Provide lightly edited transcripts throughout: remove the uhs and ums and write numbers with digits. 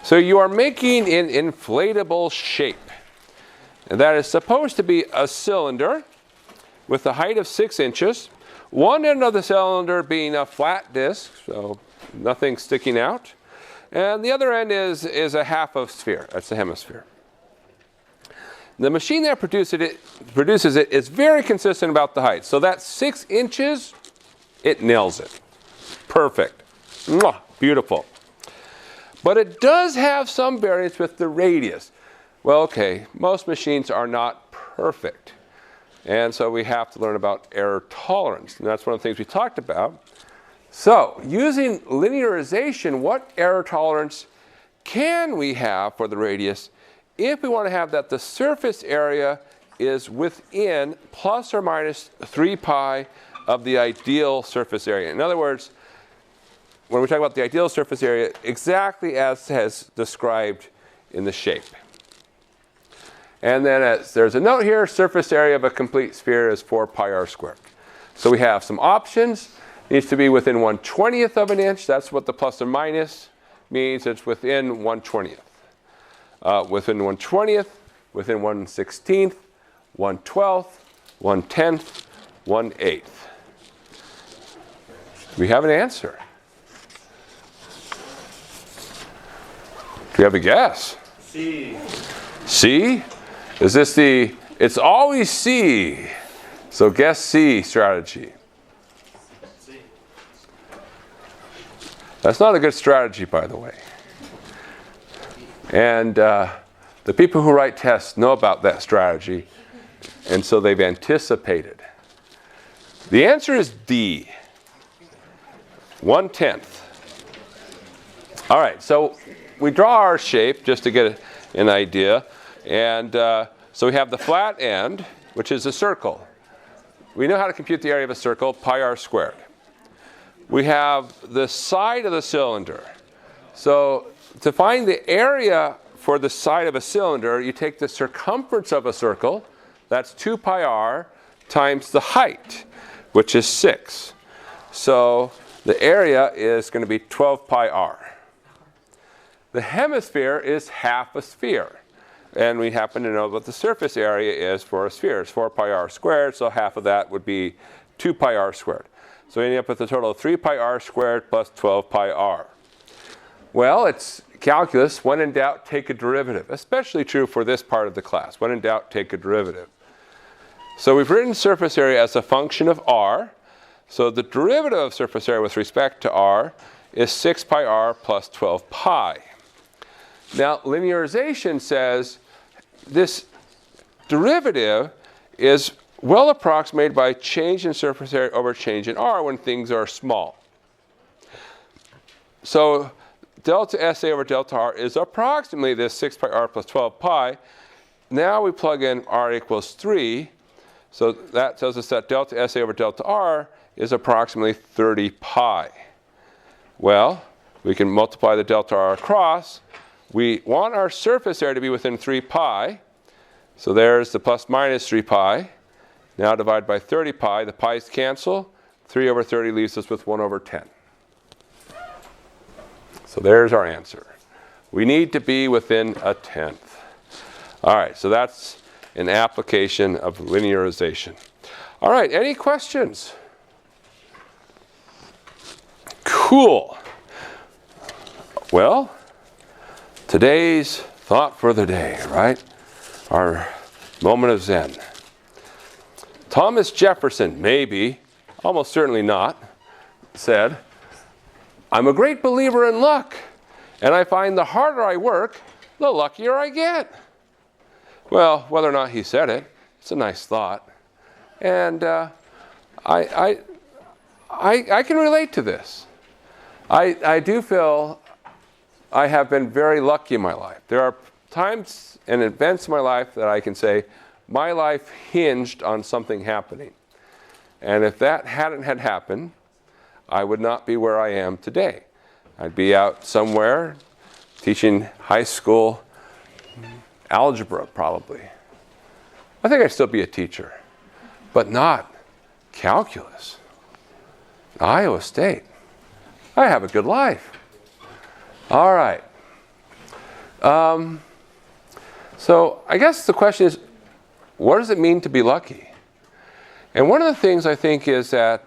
So you are making an inflatable shape. And that is supposed to be a cylinder with a height of 6 inches. One end of the cylinder being a flat disc, so nothing sticking out. And the other end is a half of sphere. That's a hemisphere. The machine that produces it is very consistent about the height. So that 6 inches, it nails it. Perfect. Mwah, beautiful. But it does have some variance with the radius. Well, okay, most machines are not perfect. And so we have to learn about error tolerance. And that's one of the things we talked about. So using linearization, what error tolerance can we have for the radius if we want to have that the surface area is within plus or minus 3 pi of the ideal surface area? In other words, when we talk about the ideal surface area, exactly as described in the shape. And then there's a note here, surface area of a complete sphere is 4 pi r squared. So we have some options. It needs to be within 1/20th of an inch. That's what the plus or minus means. It's within 1/20th. Within 1/20th, within 1/16th, 1/12th, 1/10th, 1/8th. We have an answer. Do you have a guess? C. C? Is this it's always C. So guess C strategy. C. That's not a good strategy, by the way. And the people who write tests know about that strategy, and so they've anticipated. The answer is D, 1/10. All right, so we draw our shape just to get an idea. And so we have the flat end, which is a circle. We know how to compute the area of a circle, pi r squared. We have the side of the cylinder. So to find the area for the side of a cylinder, you take the circumference of a circle, that's 2 pi r, times the height, which is 6. So the area is going to be 12 pi r. The hemisphere is half a sphere. And we happen to know what the surface area is for a sphere. It's 4 pi r squared, so half of that would be 2 pi r squared. So we end up with a total of 3 pi r squared plus 12 pi r. Well, it's calculus. When in doubt, take a derivative. Especially true for this part of the class. When in doubt, take a derivative. So we've written surface area as a function of r. So the derivative of surface area with respect to r is 6 pi r plus 12 pi. Now, linearization says this derivative is well approximated by change in surface area over change in r when things are small. So delta SA over delta r is approximately this 6 pi r plus 12 pi. Now we plug in r equals 3. So that tells us that delta SA over delta r is approximately 30 pi. Well, we can multiply the delta r across. We want our surface area to be within 3 pi. So there's the plus minus 3 pi. Now divide by 30 pi. The pi's cancel. 3 over 30 leaves us with 1 over 10. So there's our answer. We need to be within 1/10. All right, so that's an application of linearization. All right, any questions? Cool. Well, today's thought for the day, right? Our moment of Zen. Thomas Jefferson, maybe, almost certainly not, said, "I'm a great believer in luck, and I find the harder I work, the luckier I get." Well, whether or not he said it, it's a nice thought. And I can relate to this. I do feel I have been very lucky in my life. There are times and events in my life that I can say, my life hinged on something happening. And if that hadn't had happened, I would not be where I am today. I'd be out somewhere teaching high school algebra, probably. I think I'd still be a teacher, but not calculus. Iowa State. I have a good life. All right. So I guess the question is, what does it mean to be lucky? And one of the things I think is that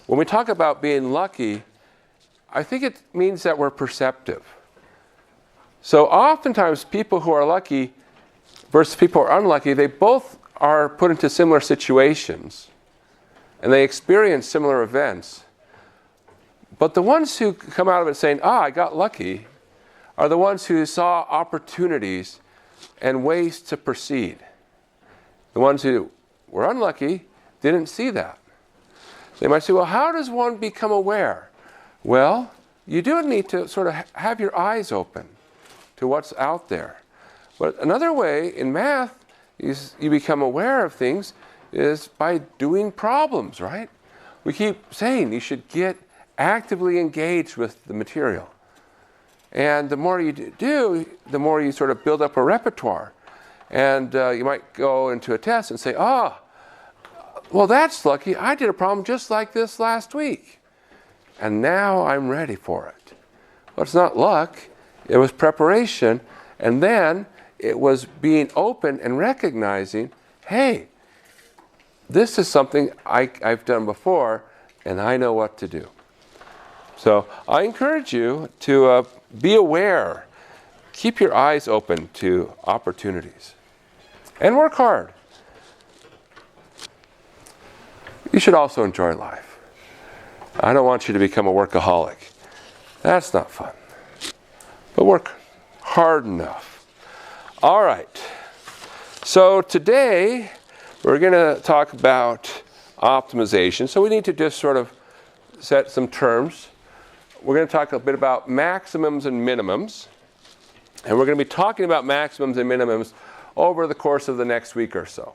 when we talk about being lucky, I think it means that we're perceptive. So oftentimes people who are lucky versus people who are unlucky, they both are put into similar situations and they experience similar events. But the ones who come out of it saying, I got lucky, are the ones who saw opportunities and ways to proceed. The ones who were unlucky didn't see that. They might say, well, how does one become aware? Well, you do need to sort of have your eyes open to what's out there. But another way in math is you become aware of things is by doing problems, right? We keep saying you should get actively engaged with the material. And the more you do, the more you sort of build up a repertoire. And you might go into a test and say, well, that's lucky. I did a problem just like this last week. And now I'm ready for it. Well, it's not luck. It was preparation. And then it was being open and recognizing, hey, this is something I've done before, and I know what to do. So I encourage you to be aware. Keep your eyes open to opportunities. And work hard. You should also enjoy life. I don't want you to become a workaholic. That's not fun. But work hard enough. All right. So today we're going to talk about optimization. So we need to just sort of set some terms. We're going to talk a bit about maximums and minimums. And we're going to be talking about maximums and minimums over the course of the next week or so.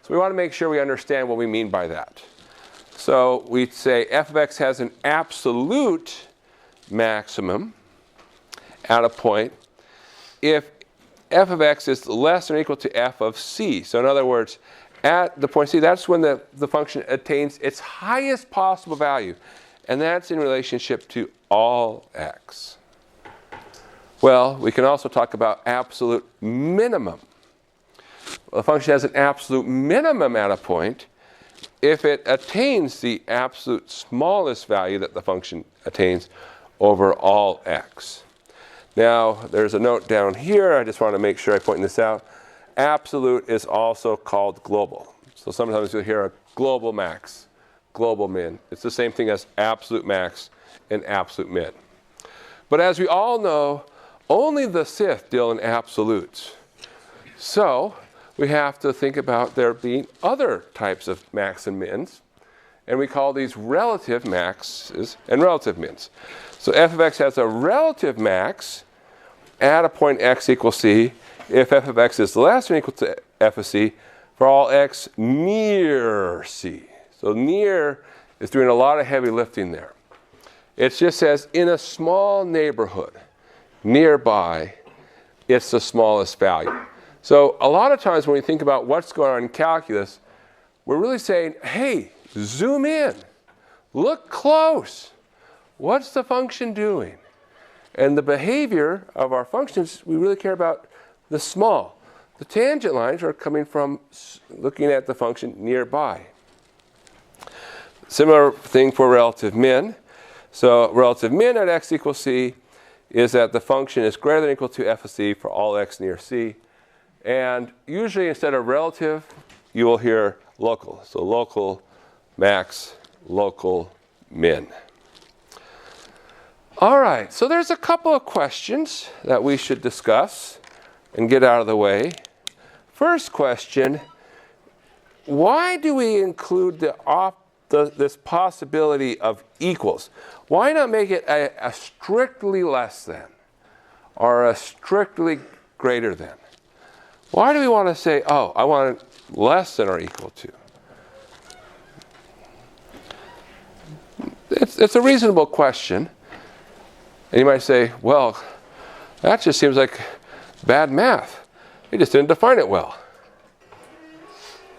So we want to make sure we understand what we mean by that. So we say f of x has an absolute maximum at a point if f of x is less than or equal to f of c. So in other words, at the point c, that's when the function attains its highest possible value. And that's in relationship to all x. Well, we can also talk about absolute minimum. The function has an absolute minimum at a point if it attains the absolute smallest value that the function attains over all x. Now, there's a note down here. I just want to make sure I point this out. Absolute is also called global. So sometimes you'll hear a global max, global min. It's the same thing as absolute max and absolute min. But as we all know, only the Sith deal in absolutes. So we have to think about there being other types of max and mins. And we call these relative maxes and relative mins. So f of x has a relative max at a point x equals c if f of x is less than or equal to f of c for all x near c. So near is doing a lot of heavy lifting there. It just says in a small neighborhood, nearby, it's the smallest value. So a lot of times when we think about what's going on in calculus, we're really saying, hey, zoom in, look close. What's the function doing? And the behavior of our functions, we really care about the small. The tangent lines are coming from looking at the function nearby. Similar thing for relative min. So relative min at x equals c is that the function is greater than or equal to f of c for all x near c. And usually instead of relative, you will hear local. So local max, local min. All right, so there's a couple of questions that we should discuss and get out of the way. First question, why do we include this possibility of equals? Why not make it a strictly less than or a strictly greater than? Why do we want to say, oh, I want it less than or equal to? It's a reasonable question. And you might say, well, that just seems like bad math. They just didn't define it well.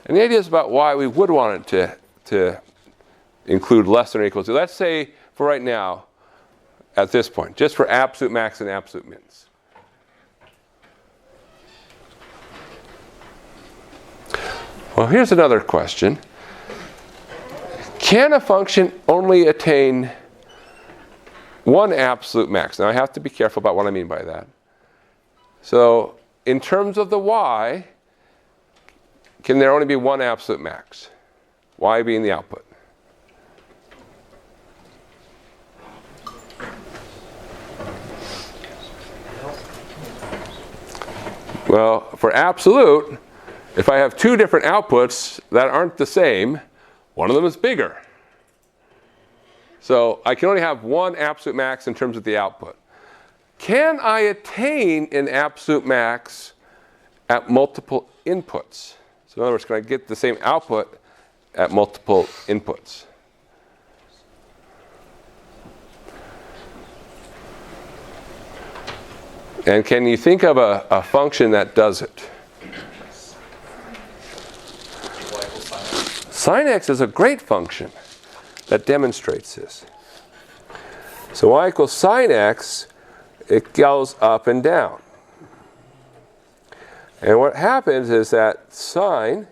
And the idea is about why we would want it to include less than or equal to. Let's say for right now, at this point, just for absolute max and absolute mins. Well, here's another question. Can a function only attain one absolute max? Now I have to be careful about what I mean by that. So in terms of the y, can there only be one absolute max? Y being the output. Well, for absolute, if I have two different outputs that aren't the same, one of them is bigger. So I can only have one absolute max in terms of the output. Can I attain an absolute max at multiple inputs? So in other words, can I get the same output at multiple inputs? And can you think of a function that does it? Sin x is a great function that demonstrates this. So y equals sin x, it goes up and down. And what happens is that sine,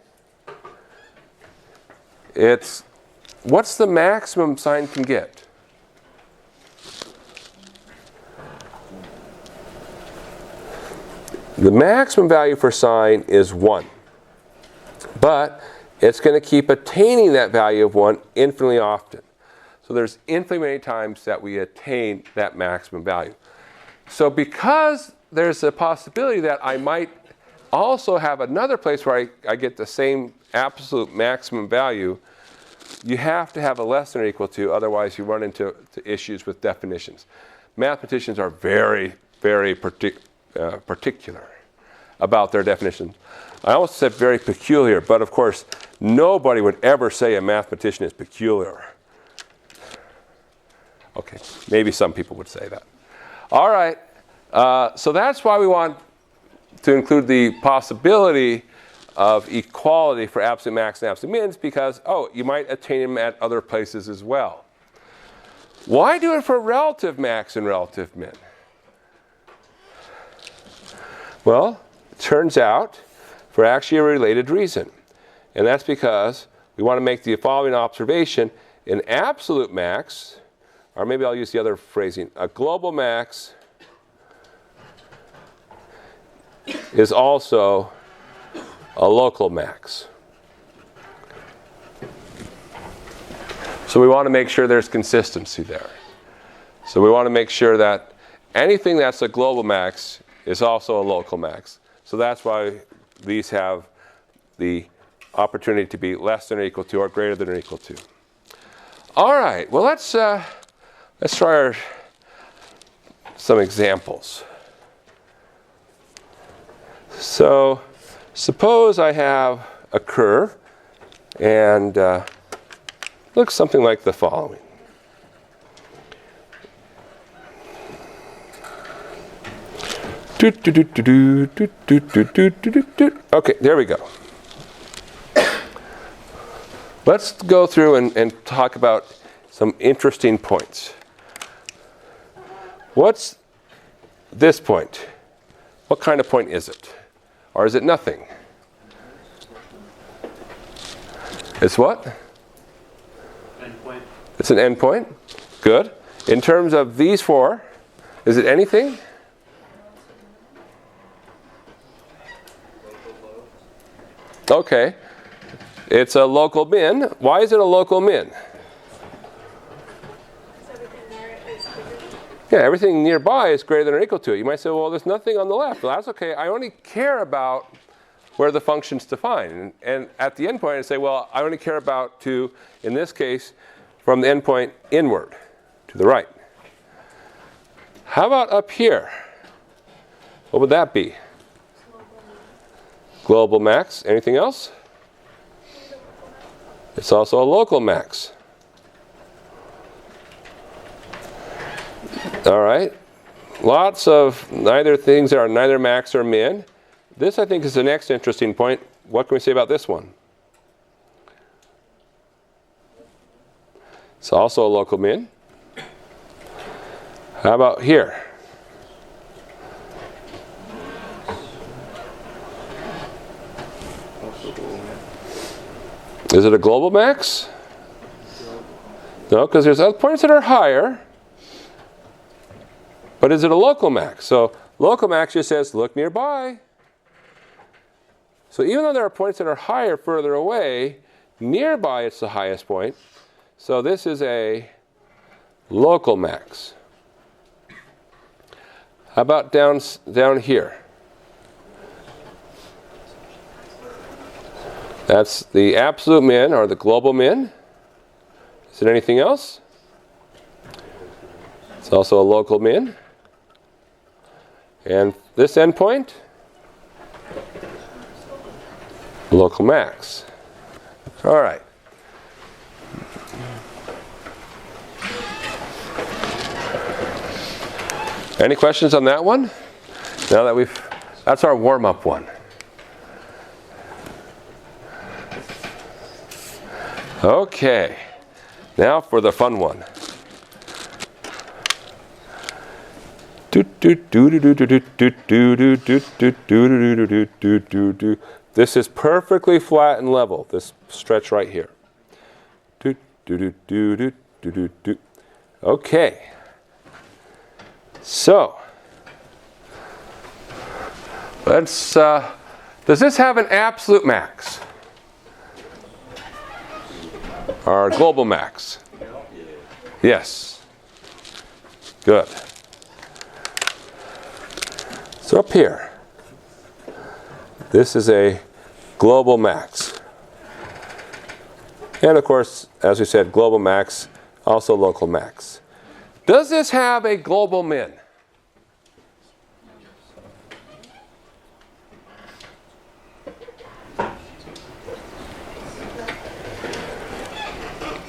what's the maximum sine can get? The maximum value for sine is 1. But it's going to keep attaining that value of 1 infinitely often. So there's infinitely many times that we attain that maximum value. So because there's a possibility that I might also have another place where I get the same absolute maximum value, you have to have a less than or equal to, otherwise you run into issues with definitions. Mathematicians are very, very particular about their definitions. I almost said very peculiar, but of course, nobody would ever say a mathematician is peculiar. Okay, maybe some people would say that. All right, so that's why we want to include the possibility of equality for absolute max and absolute mins, because, you might attain them at other places as well. Why do it for relative max and relative min? Well, it turns out for actually a related reason. And that's because we want to make the following observation: an absolute max, or maybe I'll use the other phrasing, a global max is also a local max. So we want to make sure there's consistency there. So we want to make sure that anything that's a global max is also a local max. So that's why these have the opportunity to be less than or equal to or greater than or equal to. All right, well let's try some examples. So suppose I have a curve and looks something like the following. Okay, there we go. Let's go through and talk about some interesting points. What's this point? What kind of point is it? Or is it nothing? It's what? Endpoint. It's an endpoint. Good. In terms of these four, is it anything? Okay. It's a local min. Why is it a local min? Yeah, everything nearby is greater than or equal to it. You might say, well, there's nothing on the left. Well, that's okay. I only care about where the function's defined. And at the endpoint, I say, well, I only care about to, in this case, from the endpoint inward, to the right. How about up here? What would that be? Global max. Anything else? It's also a local max. All right. Lots of neither things that are neither max or min. This, I think, is the next interesting point. What can we say about this one? It's also a local min. How about here? Is it a global max? No, because there's other points that are higher. But is it a local max? So local max just says look nearby. So even though there are points that are higher further away, nearby it's the highest point. So this is a local max. How about down here? That's the absolute min, or the global min. Is it anything else? It's also a local min. And this endpoint? Local max. All right. Any questions on that one? Now that that's our warm-up one. Okay, now for the fun one. This is perfectly flat and level, this stretch right here. Okay. So, let's, does this have an absolute max? Or global max? Yes. Good. So up here, this is a global max. And of course, as we said, global max, also local max. Does this have a global min?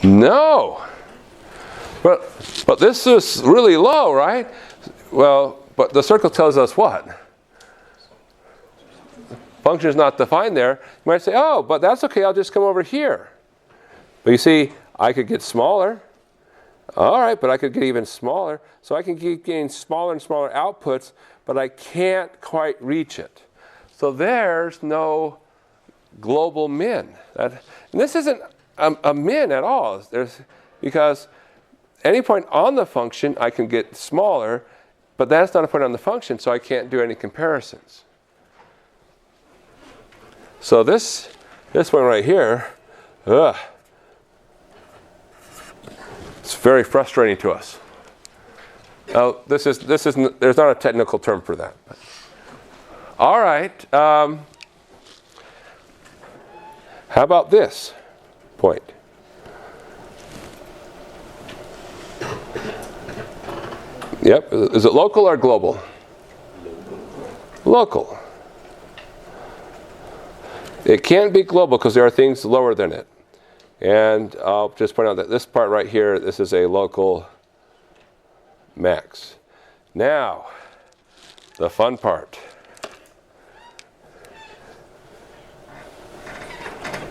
No. But this is really low, right? Well, but the circle tells us what? Function is not defined there. You might say, oh, but that's okay, I'll just come over here. But you see, I could get smaller. All right, but I could get even smaller. So I can keep getting smaller and smaller outputs, but I can't quite reach it. So there's no global min. And this isn't a min at all. Because any point on the function, I can get smaller, but that's not a point on the function, so I can't do any comparisons. So this one right here, it's very frustrating to us. Now, there's not a technical term for that. All right. How about this point? Yep. Is it local or global? Local. It can't be global because there are things lower than it. And I'll just point out that this part right here, this is a local max. Now, the fun part.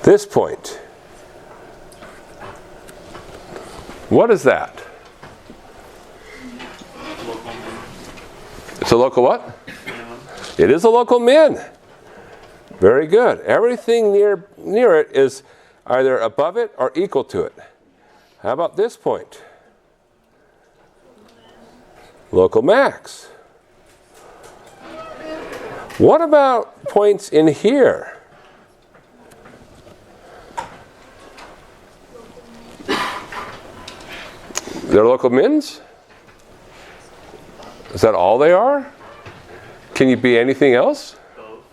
This point. What is that? It's a local what? It is a local min. Very good. Everything near it is either above it or equal to it. How about this point? Local max. What about points in here? They're local mins? Is that all they are? Can you be anything else? Both.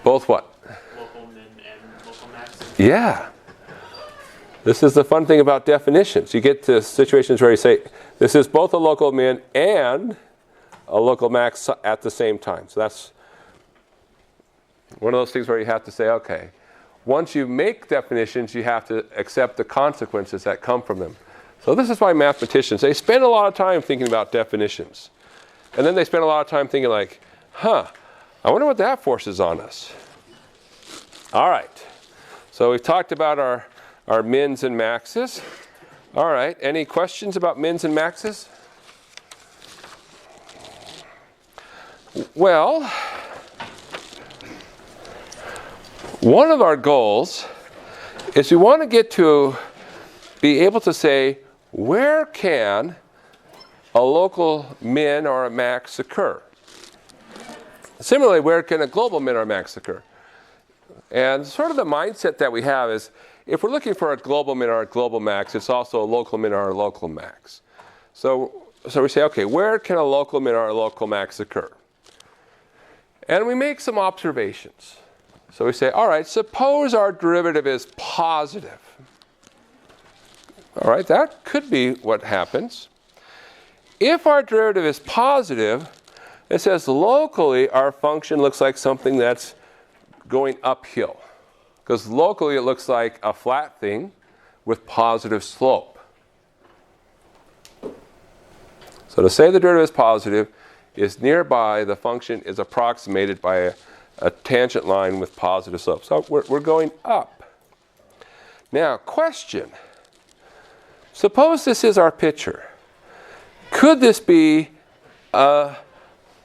Both what? Local min and local max. Yeah. This is the fun thing about definitions. You get to situations where you say, this is both a local min and a local max at the same time. So that's one of those things where you have to say, okay, once you make definitions, you have to accept the consequences that come from them. So this is why mathematicians, they spend a lot of time thinking about definitions. And then they spend a lot of time thinking like, I wonder what that forces on us. All right. So we've talked about our mins and maxes. All right. Any questions about mins and maxes? Well, one of our goals is we want to get to be able to say, where can a local min or a max occur? Similarly, where can a global min or max occur? And sort of the mindset that we have is, if we're looking for a global min or a global max, it's also a local min or a local max. So we say, okay, where can a local min or a local max occur? And we make some observations. So we say, all right, suppose our derivative is positive. All right, that could be what happens. If our derivative is positive, it says locally our function looks like something that's going uphill. Because locally it looks like a flat thing with positive slope. So to say the derivative is positive is nearby the function is approximated by a tangent line with positive slope. So we're going up. Now, question. Suppose this is our picture. Could this be a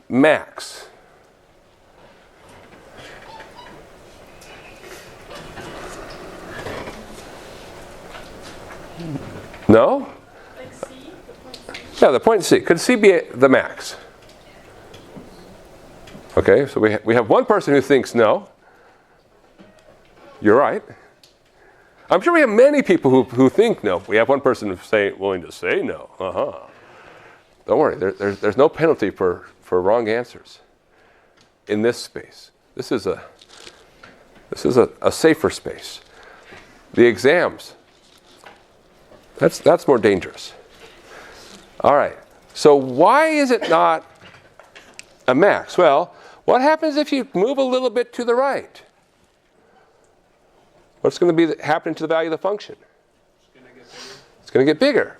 max? No? Like C? The point C? Yeah, the point C. Could C be the max? Okay, so we have one person who thinks no. You're right. I'm sure we have many people who think no. We have one person willing to say no. Don't worry, there's no penalty for wrong answers in this space. This is a safer space. The exams, that's more dangerous. All right, so why is it not a max? Well, what happens if you move a little bit to the right? What's going to be happening to the value of the function? It's going to get bigger.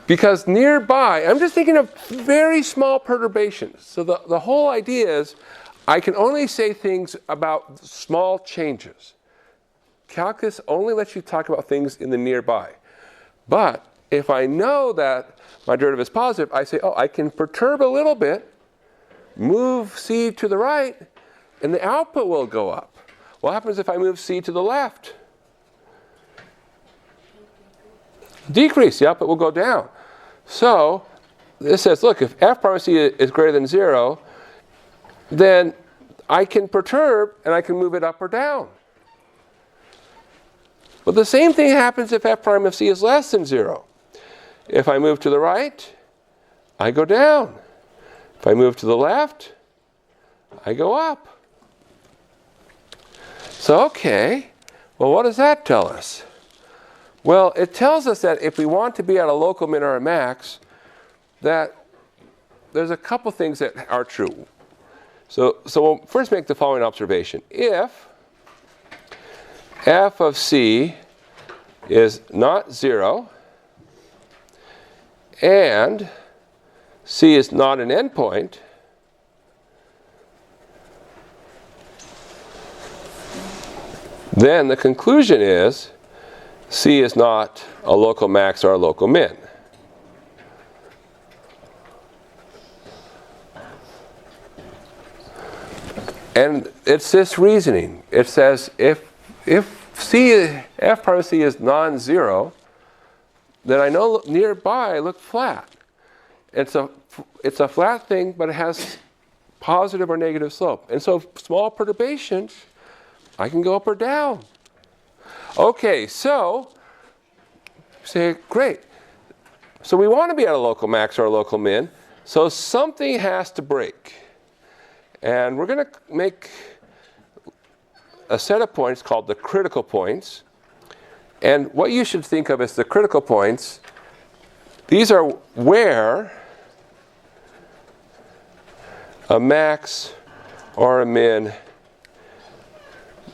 Because nearby, I'm just thinking of very small perturbations. So the whole idea is I can only say things about small changes. Calculus only lets you talk about things in the nearby. But if I know that my derivative is positive, I say, oh, I can perturb a little bit, move C to the right, and the output will go up. What happens if I move C to the left? Decrease, the output will go down. So this says, look, if f prime of C is greater than 0, then I can perturb and I can move it up or down. But the same thing happens if f prime of C is less than 0. If I move to the right, I go down. If I move to the left, I go up. So, okay, well, what does that tell us? Well, it tells us that if we want to be at a local min or a max, that there's a couple things that are true. So we'll first make the following observation. If f of C is not 0, and C is not an endpoint, then the conclusion is C is not a local max or a local min. And it's this reasoning. It says if f prime of C is non-zero, then I know nearby look flat. It's a flat thing, but it has positive or negative slope. And so small perturbations, I can go up or down. Okay, so say, great. So we want to be at a local max or a local min. So something has to break. And we're going to make a set of points called the critical points. And what you should think of as the critical points, these are where a max or a min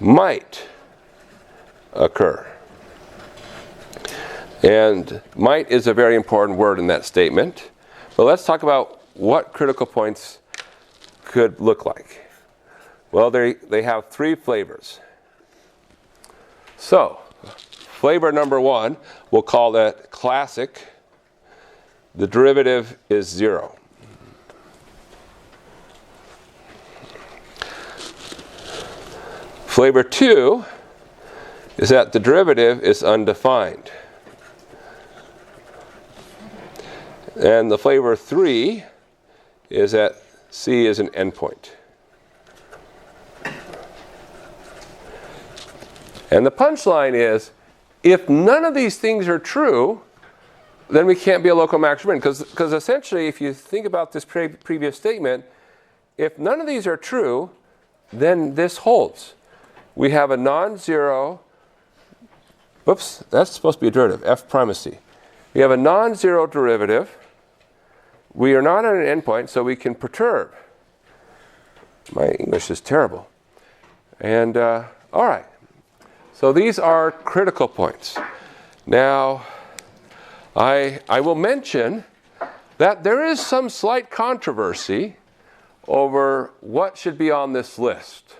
might occur. And might is a very important word in that statement. But let's talk about what critical points could look like. Well, they have three flavors. So, flavor number one, we'll call that classic. The derivative is 0. Flavor 2 is that the derivative is undefined. And the flavor 3 is that C is an endpoint. And the punchline is, if none of these things are true, then we can't be a local maximum. Because essentially, if you think about this previous statement, if none of these are true, then this holds. We have a non-zero, whoops, that's supposed to be a derivative, f primacy. We have a non-zero derivative. We are not at an endpoint, so we can perturb. My English is terrible. And, all right. So these are critical points. Now, I will mention that there is some slight controversy over what should be on this list.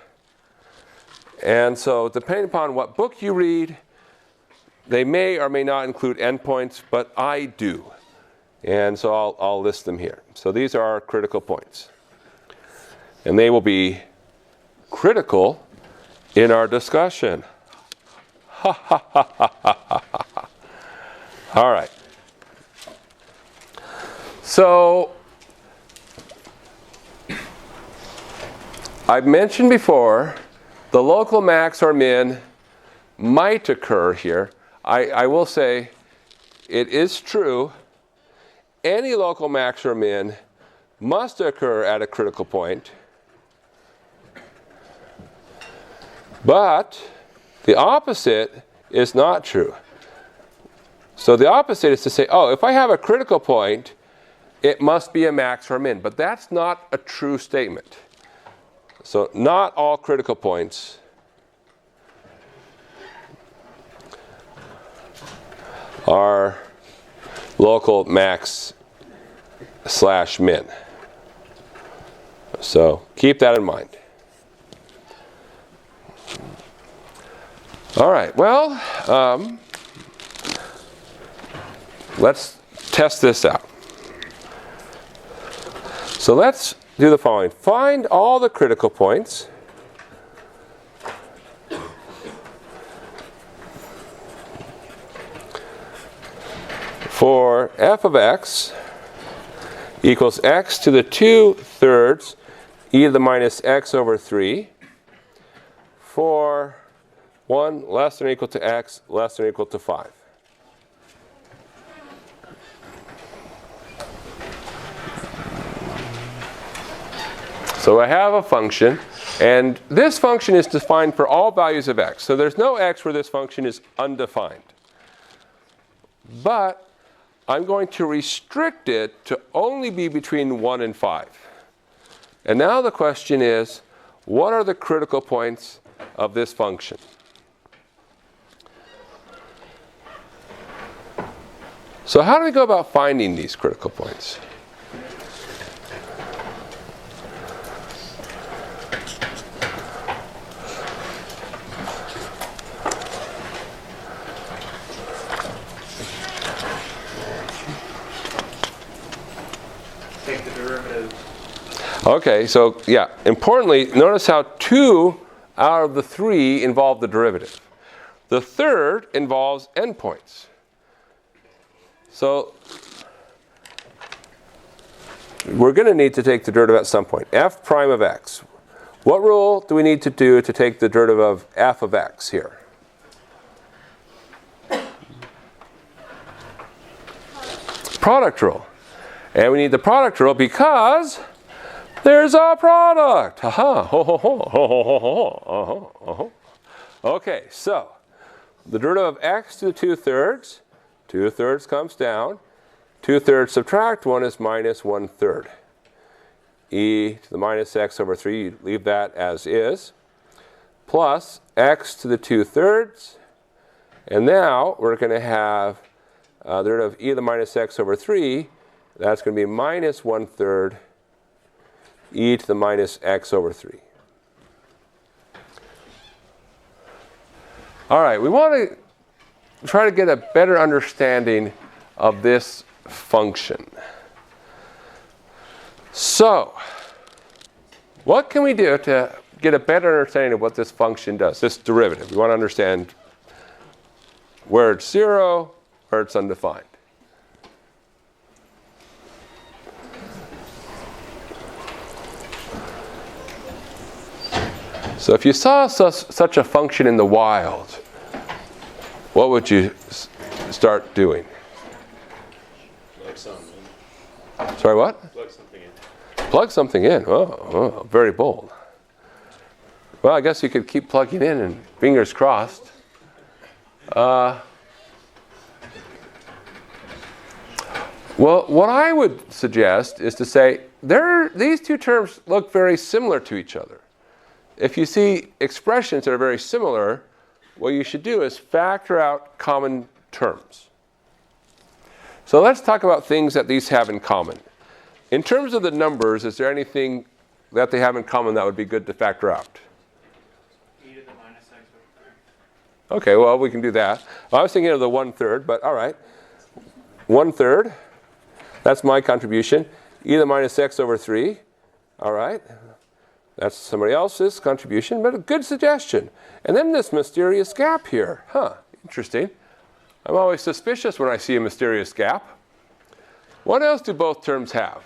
And so depending upon what book you read, they may or may not include endpoints, but I do. And so I'll list them here. So these are our critical points. And they will be critical in our discussion. Ha ha ha ha ha ha. All right. So I've mentioned before the local max or min might occur here. I will say it is true. Any local max or min must occur at a critical point. But the opposite is not true. So the opposite is to say, oh, if I have a critical point, it must be a max or a min. But that's not a true statement. So not all critical points are local max / min. So keep that in mind. All right, well, let's test this out. So let's do the following. Find all the critical points for f of x equals x to the 2/3 e to the minus x over 3 for 1 less than or equal to x less than or equal to 5. So I have a function, and this function is defined for all values of x. So there's no x where this function is undefined. But I'm going to restrict it to only be between 1 and 5. And now the question is, what are the critical points of this function? So how do we go about finding these critical points? Take the derivative. Okay, so yeah, importantly, notice how 2 out of the 3 involve the derivative. The third involves endpoints. So we're going to need to take the derivative at some point. F prime of x. What rule do we need to do to take the derivative of f of x here? Product rule. And we need the product rule because there's a product. Ha-ha. Ho, ho, ho. Ho, ho, ho, ho. Uh-huh. Uh-huh. Okay, so the derivative of x to the 2/3. 2/3 comes down. 2/3 subtract 1 is minus 1/3. E to the minus x over 3, you leave that as is. Plus x to the 2/3. And now we're going to have the derivative of e to the minus x over 3. That's going to be minus 1/3 e to the minus x over 3. All right, we want to try to get a better understanding of this function. So, what can we do to get a better understanding of what this function does, this derivative? We want to understand where it's 0, or it's undefined. So if you saw such a function in the wild, what would you start doing? Plug something in. Sorry, what? Plug something in. Plug something in. Oh, very bold. Well, I guess you could keep plugging in and fingers crossed. Well, what I would suggest is to say these two terms look very similar to each other. If you see expressions that are very similar, what you should do is factor out common terms. So let's talk about things that these have in common. In terms of the numbers, is there anything that they have in common that would be good to factor out? E to the minus x over 3. Okay, well, we can do that. I was thinking of the 1/3, but all right. 1/3, that's my contribution. E to the minus x over 3, all right. That's somebody else's contribution, but a good suggestion. And then this mysterious gap here. Interesting. I'm always suspicious when I see a mysterious gap. What else do both terms have?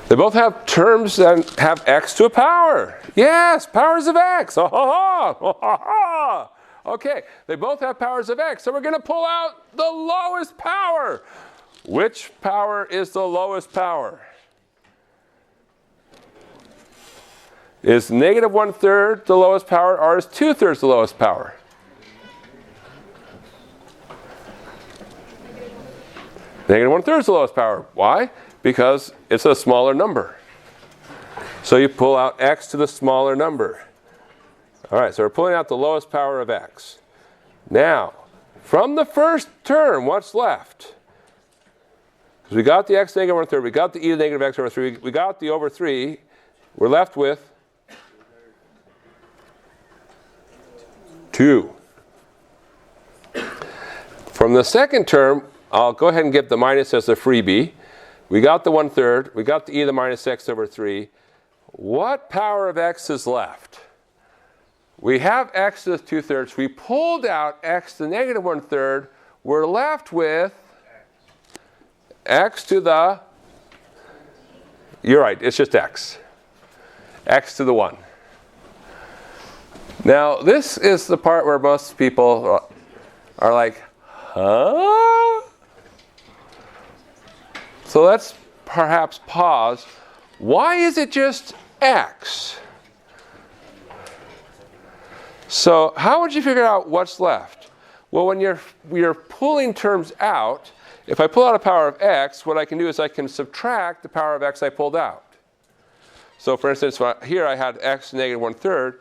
They both have terms that have x to a power. Yes, powers of x. Okay, they both have powers of x. So we're going to pull out the lowest power. Which power is the lowest power? Is negative 1/3 the lowest power, or is 2/3 the lowest power? Negative 1/3 is the lowest power. Why? Because it's a smaller number. So you pull out x to the smaller number. All right, so we're pulling out the lowest power of x. Now, from the first term, what's left? Because we got the x negative 1/3, we got the e to the negative x over 3, we got the over 3, we're left with 2. From the second term, I'll go ahead and give the minus as a freebie. We got the 1/3, we got the e to the minus x over 3. What power of x is left? We have x to the 2/3. We pulled out x to the negative 1/3. We're left with x to the, you're right, it's just x. X to the 1. Now, this is the part where most people are like, huh? So let's perhaps pause. Why is it just x? So how would you figure out what's left? Well, when you're pulling terms out, if I pull out a power of x, what I can do is I can subtract the power of x I pulled out. So for instance, here I had x negative 1/3.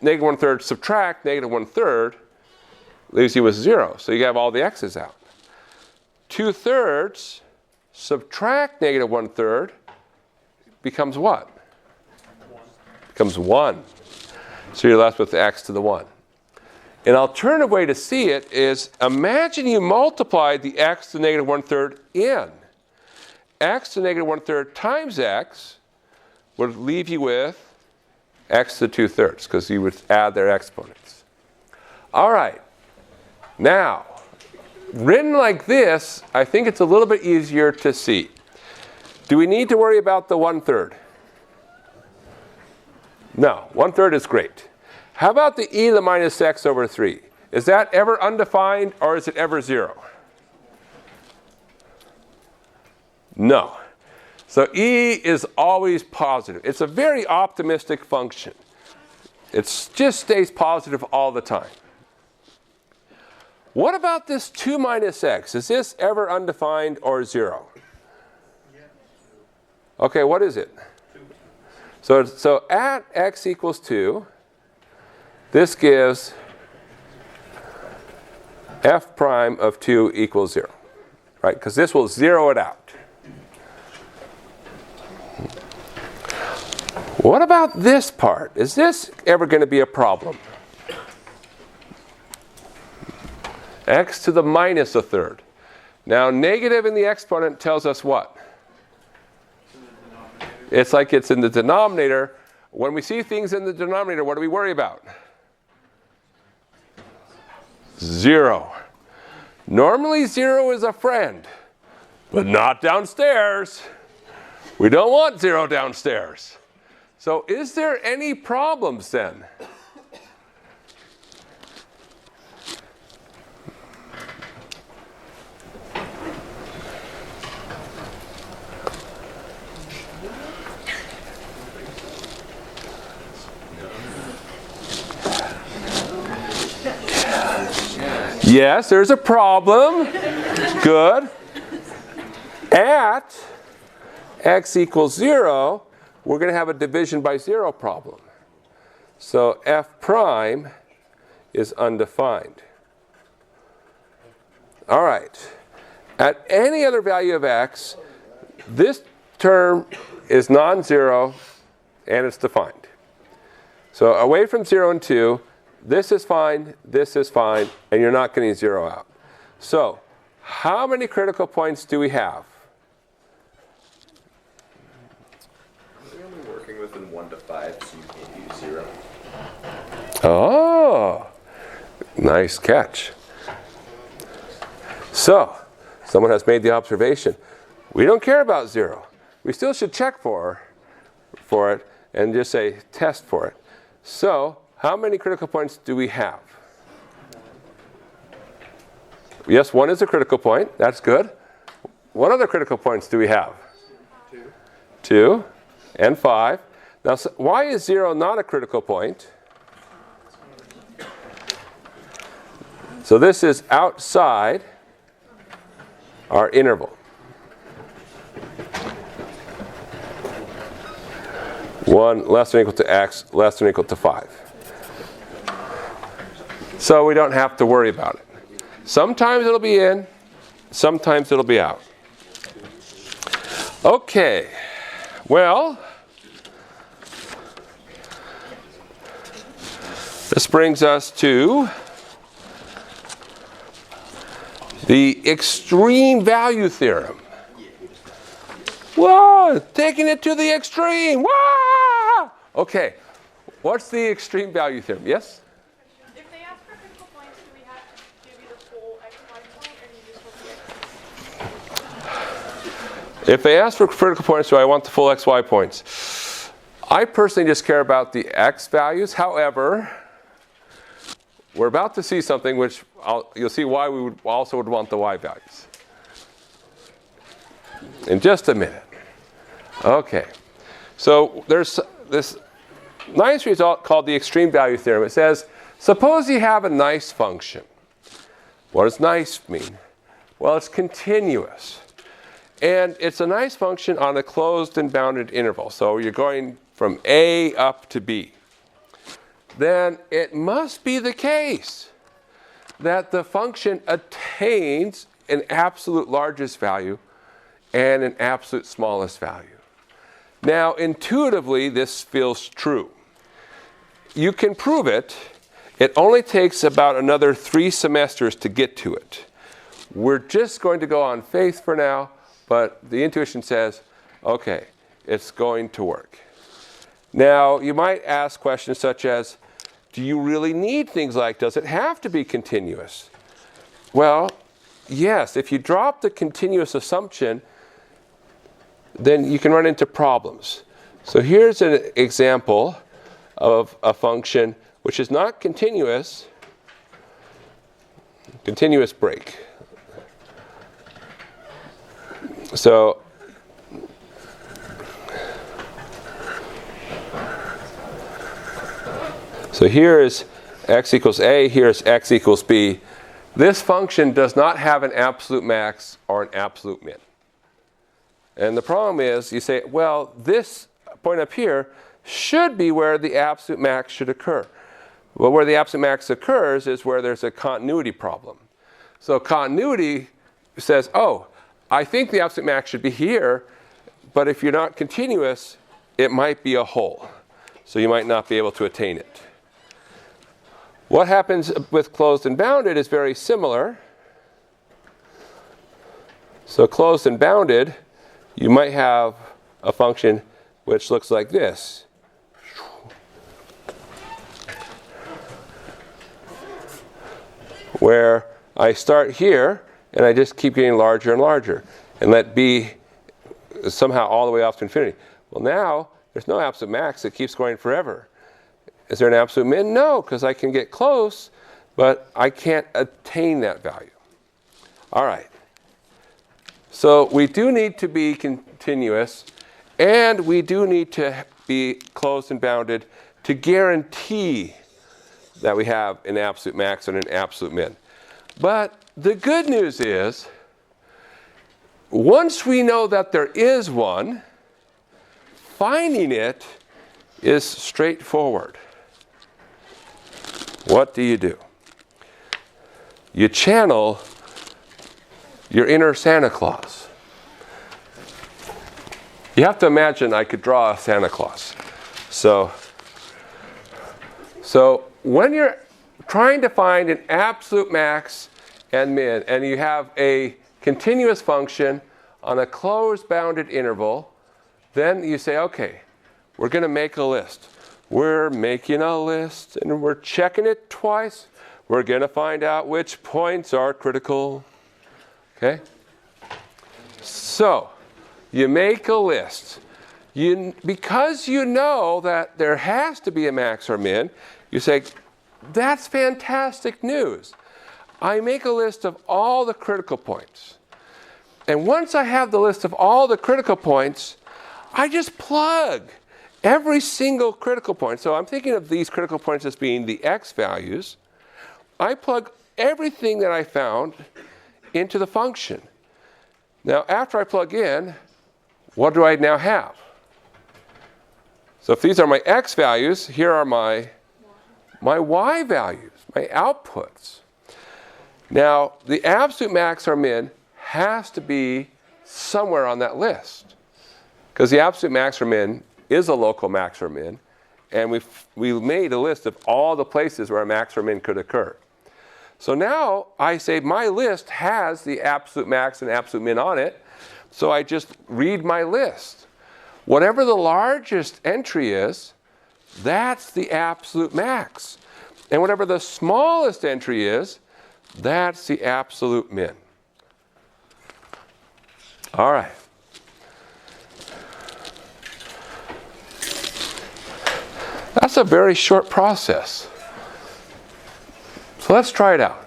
Negative 1/3 subtract negative 1/3 leaves you with 0. So you have all the x's out. 2/3 subtract negative 1/3 becomes what? 1. Becomes 1. So you're left with the x to the 1. An alternative way to see it is, imagine you multiply the x to the negative 1/3 in. X to the negative 1/3 times x would leave you with x to the 2/3, because you would add their exponents. All right. Now, written like this, I think it's a little bit easier to see. Do we need to worry about the 1/3? No, 1/3 is great. How about the e to the minus x over 3? Is that ever undefined, or is it ever 0? No. So e is always positive. It's a very optimistic function. It just stays positive all the time. What about this 2 minus x? Is this ever undefined or 0? Okay, what is it? So at x equals 2, this gives f prime of 2 equals 0, right? Because this will zero it out. What about this part? Is this ever going to be a problem? X to the minus 1/3. Now, negative in the exponent tells us what? It's like it's in the denominator. When we see things in the denominator, what do we worry about? 0. Normally 0 is a friend, but not downstairs. We don't want 0 downstairs. So is there any problems then? Yes, there's a problem. Good. At x equals 0, we're going to have a division by 0 problem. So f prime is undefined. All right. At any other value of x, this term is non-zero and it's defined. So away from 0 and 2, this is fine, and you're not getting 0 out. So how many critical points do we have? We're only working within 1 to 5, so you can't use 0. Oh, nice catch. So, someone has made the observation. We don't care about 0. We still should check for it and just say test for it. So, how many critical points do we have? Yes, 1 is a critical point. That's good. What other critical points do we have? 2 and 5. Now, so why is 0 not a critical point? So this is outside our interval. 1 less than or equal to x, less than or equal to 5. So we don't have to worry about it. Sometimes it'll be in, sometimes it'll be out. Okay, well, this brings us to the extreme value theorem. Whoa, taking it to the extreme. Whoa! Okay, what's the extreme value theorem? Yes? If they ask for critical points, do we have to give you the full xy point, or do you just want the x? If they ask for critical points, do I want the full xy points? I personally just care about the x values. However, we're about to see something which you'll see why we would also want the y values in just a minute. Okay, so there's this nice result called the extreme value theorem. It says, suppose you have a nice function. What does nice mean? Well, it's continuous. And it's a nice function on a closed and bounded interval. So you're going from a up to b. Then it must be the case that the function attains an absolute largest value and an absolute smallest value. Now, intuitively, this feels true. You can prove it. It only takes about another 3 semesters to get to it. We're just going to go on faith for now, but the intuition says, okay, it's going to work. Now, you might ask questions such as, do you really need things like, does it have to be continuous? Well, yes, if you drop the continuous assumption, then you can run into problems. So here's an example of a function which is not continuous, continuous break. So here is x equals a, here's x equals b. This function does not have an absolute max or an absolute min. And the problem is, you say, well, this point up here should be where the absolute max should occur. Well, where the absolute max occurs is where there's a continuity problem. So continuity says, oh, I think the absolute max should be here, but if you're not continuous, it might be a hole. So you might not be able to attain it. What happens with closed and bounded is very similar. So closed and bounded, you might have a function which looks like this. where I start here and I just keep getting larger and larger and let b somehow all the way off to infinity. Well, now there's no absolute max. It keeps going forever. Is there an absolute min? No, because I can get close, but I can't attain that value. All right. So we do need to be continuous, and we do need to be closed and bounded to guarantee that we have an absolute max and an absolute min. But the good news is, once we know that there is one, finding it is straightforward. What do? You channel your inner Santa Claus. You have to imagine I could draw a Santa Claus. So when you're trying to find an absolute max and min, and you have a continuous function on a closed bounded interval, then you say, okay, we're going to make a list. We're making a list and we're checking it twice. We're going to find out which points are critical. Okay? So, you make a list. Because you know that there has to be a max or min, you say, that's fantastic news. I make a list of all the critical points. And once I have the list of all the critical points, I just plug every single critical point. So I'm thinking of these critical points as being the x values. I plug everything that I found into the function. Now, after I plug in, what do I now have? So if these are my x values, here are my y values, my outputs. Now, the absolute max or min has to be somewhere on that list, because the absolute max or min is a local max or min, and we made a list of all the places where a max or min could occur. So now I say my list has the absolute max and absolute min on it, so I just read my list. Whatever the largest entry is, that's the absolute max. And whatever the smallest entry is, that's the absolute min. All right. That's a very short process. So let's try it out.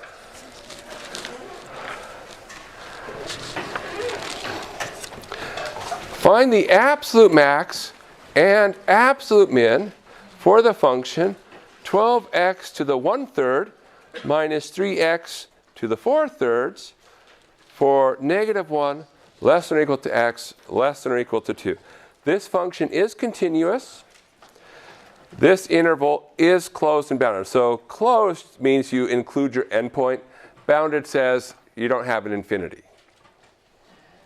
Find the absolute max and absolute min for the function 12x to the 1/3 minus 3x to the 4/3 for -1 less than or equal to x less than or equal to 2. This function is continuous. This interval is closed and bounded. So closed means you include your endpoint. Bounded says you don't have an infinity.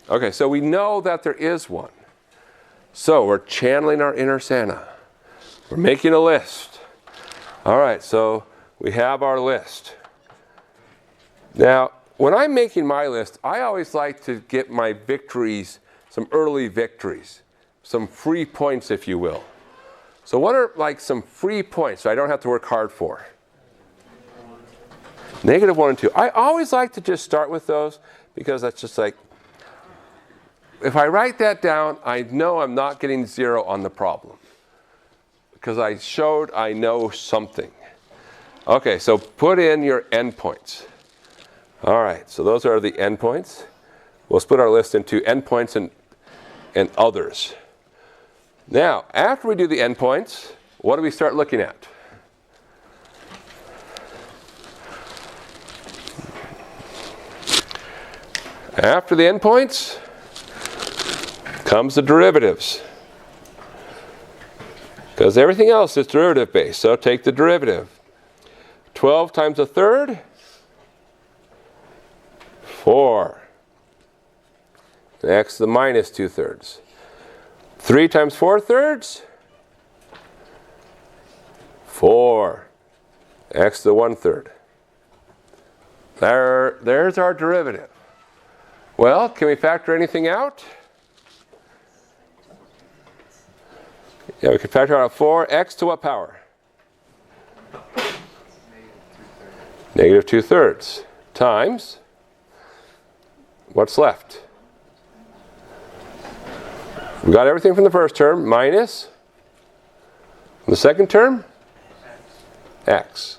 Okay, so we know that there is one. So we're channeling our inner Santa. We're making a list. All right, so we have our list. Now, when I'm making my list, I always like to get my victories, some early victories, some free points, if you will. So what are like some free points I don't have to work hard for? -1 and 2. I always like to just start with those because that's just like, if I write that down, I know I'm not getting 0 on the problem. Because I showed I know something. Okay, so put in your endpoints. All right, so those are the endpoints. We'll split our list into endpoints and others. Now, after we do the endpoints, what do we start looking at? After the endpoints comes the derivatives. Because everything else is derivative based. So take the derivative. 12 times 1/3, 4. X to the minus 2/3. 3 times 4/3, 4. X to the 1/3. There's our derivative. Well, can we factor anything out? Yeah, we can factor out 4. X to what power? Negative 2/3 times, what's left? We got everything from the first term, minus the second term, x.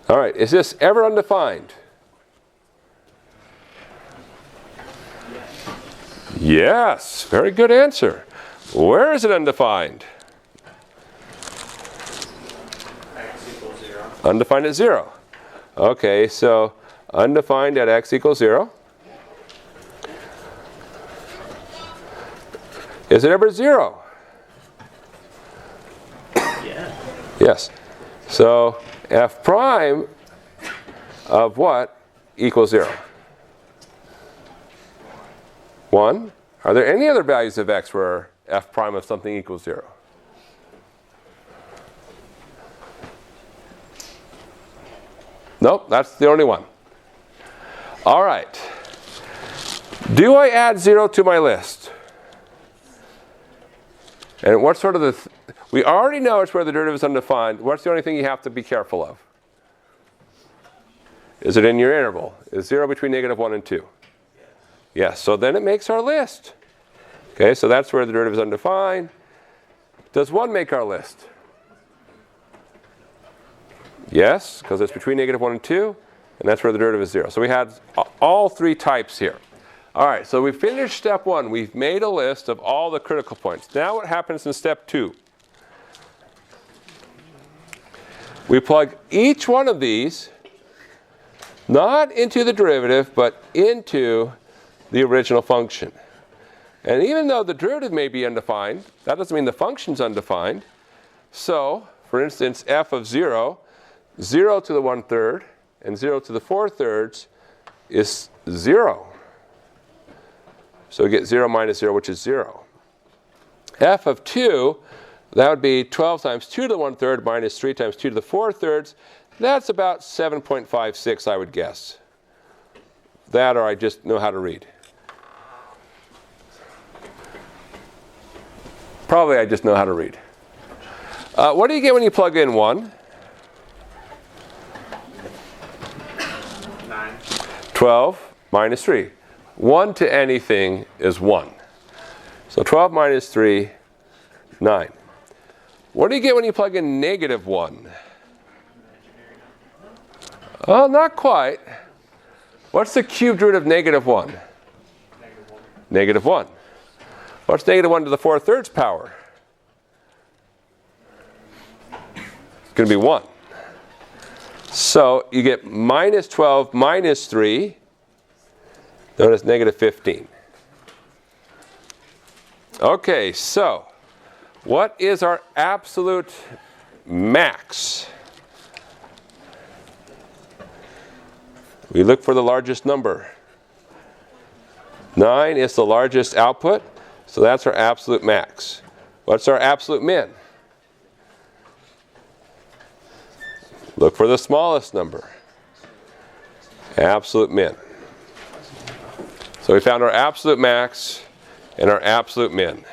All right, is this ever undefined? Yes, very good answer. Where is it undefined? X equals 0. Undefined at 0. Okay, so undefined at x equals 0. Is it ever 0? Yeah. Yes. So f prime of what equals 0? 1. Are there any other values of x where f prime of something equals 0? Nope, that's the only one. All right. Do I add 0 to my list? And what sort of we already know it's where the derivative is undefined. What's the only thing you have to be careful of? Is it in your interval? Is 0 between -1 and 2? Yes, so then it makes our list. Okay, so that's where the derivative is undefined. Does 1 make our list? Yes, because it's between -1 and 2, and that's where the derivative is 0. So we had all three types here. All right, so we finished step 1. We've made a list of all the critical points. Now what happens in step 2? We plug each one of these, not into the derivative, but into the original function. And even though the derivative may be undefined, that doesn't mean the function's undefined. So, for instance, f of 0, 0 to the 1/3 and 0 to the 4/3 is 0. So we get 0 minus 0, which is 0. F of 2, that would be 12 times 2 to the 1/3 minus 3 times 2 to the 4/3. That's about 7.56, I would guess. That or I just know how to read. Probably I just know how to read. What do you get when you plug in 1? 9. 12 minus 3. 1 to anything is 1. So 12 minus 3, 9. What do you get when you plug in -1? Oh, not quite. What's the cubed root of -1? -1. What's -1 to the 4/3 power? It's going to be 1. So you get minus 12 minus 3, known as -15. Okay, so what is our absolute max? We look for the largest number. 9 is the largest output, so that's our absolute max. What's our absolute min? Look for the smallest number. Absolute min. So we found our absolute max and our absolute min.